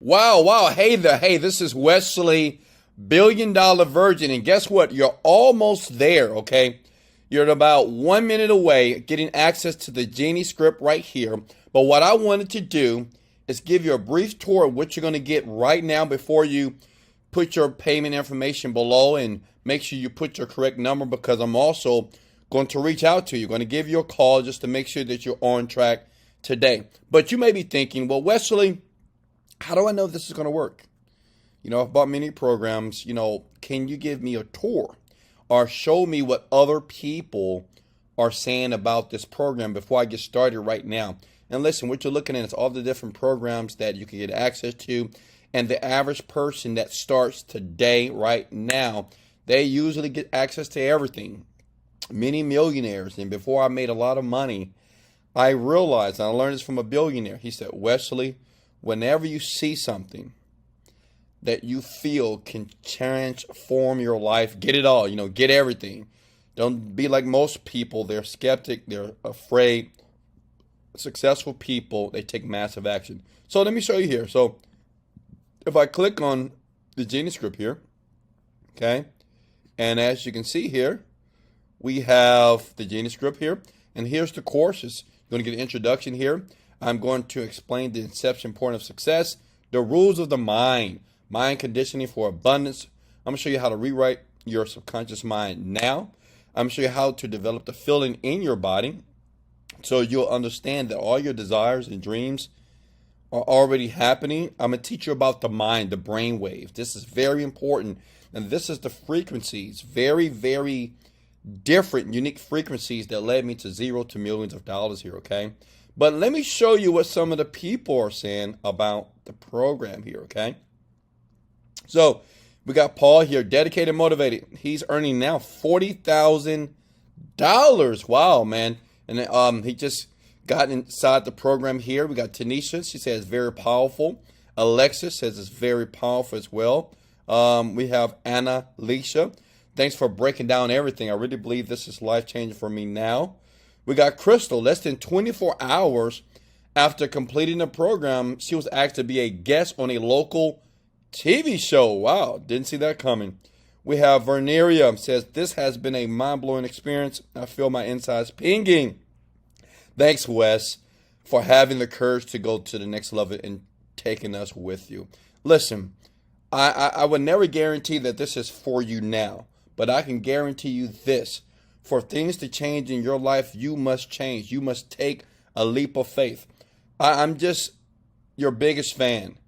Wow, wow. Hey there. Hey, this is Wesley, Billion Dollar Virgin. And guess what? You're almost there, okay? You're about 1 minute away getting access to the Genie Script right here. But what I wanted to do is give you a brief tour of what you're going to get right now before you put your payment information below, and make sure you put your correct number, because I'm also going to reach out to you. Going to give you a call just to make sure that you're on track today. But you may be thinking, well, Wesley, how do I know this is going to work? I've bought many programs. Can you give me a tour or show me what other people are saying about this program before I get started right now? And listen, what you're looking at is all the different programs that you can get access to. And the average person that starts today, right now, they usually get access to everything. Many millionaires. And before I made a lot of money, I realized, and I learned this from a billionaire. He said, Wesley, whenever you see something that you feel can transform your life, get it all, get everything. Don't be like most people. They're skeptic. They're afraid. Successful people, they take massive action. So let me show you here. So if I click on the Genie Script here, okay, and as you can see here, we have the Genie Script here, and here's the courses. You're going to get an introduction here. I'm going to explain the inception point of success, the rules of the mind conditioning for abundance. I'm going to show you how to rewrite your subconscious mind now. I'm going to show you how to develop the feeling in your body so you'll understand that all your desires and dreams are already happening. I'm going to teach you about the mind, the brain waves. This is very important. And this is the frequencies, very, very different, unique frequencies that led me to zero to millions of dollars here, okay? But let me show you what some of the people are saying about the program here, okay? So we got Paul here, dedicated, motivated. He's earning now $40,000. Wow, man. And he just got inside the program here. We got Tanisha. She says very powerful. Alexis says it's very powerful as well. We have Anna Leisha. Thanks for breaking down everything. I really believe this is life-changing for me now. We got Crystal. Less than 24 hours after completing the program, she was asked to be a guest on a local TV show. Wow, didn't see that coming. We have Verneria. Says, this has been a mind-blowing experience. I feel my insides pinging. Thanks, Wes, for having the courage to go to the next level and taking us with you. Listen, I would never guarantee that this is for you now, but I can guarantee you this. For things to change in your life, you must change. You must take a leap of faith. I'm just your biggest fan.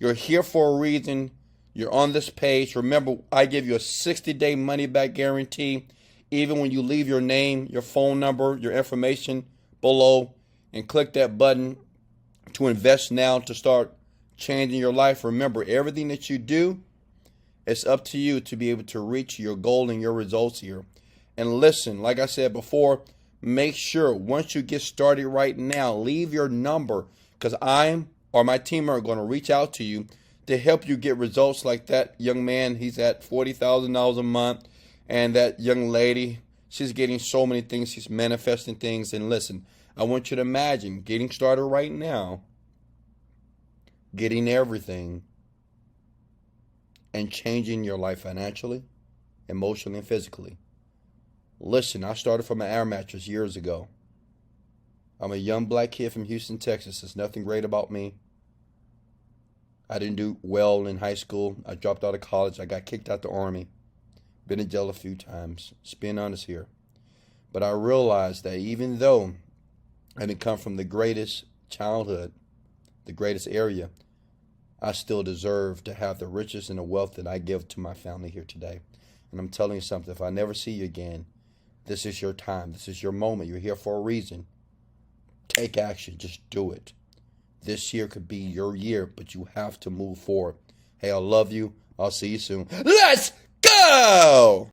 You're here for a reason. You're on this page. Remember, I give you a 60-day money-back guarantee. Even when you leave your name, your phone number, your information below, and click that button to invest now to start changing your life. Remember, everything that you do, it's up to you to be able to reach your goal and your results here. And listen, like I said before, make sure once you get started right now, leave your number, because I or my team are going to reach out to you to help you get results like that young man. He's at $40,000 a month, and that young lady, she's getting so many things. She's manifesting things. And listen, I want you to imagine getting started right now, getting everything, and changing your life financially, emotionally, and physically. Listen, I started from an air mattress years ago. I'm a young black kid from Houston, Texas. There's nothing great about me. I didn't do well in high school. I dropped out of college. I got kicked out the Army. Been in jail a few times. Just being honest here. But I realized that even though I didn't come from the greatest childhood, the greatest area, I still deserve to have the riches and the wealth that I give to my family here today. And I'm telling you something, if I never see you again, this is your time. This is your moment. You're here for a reason. Take action. Just do it. This year could be your year, but you have to move forward. Hey, I love you. I'll see you soon. Let's go!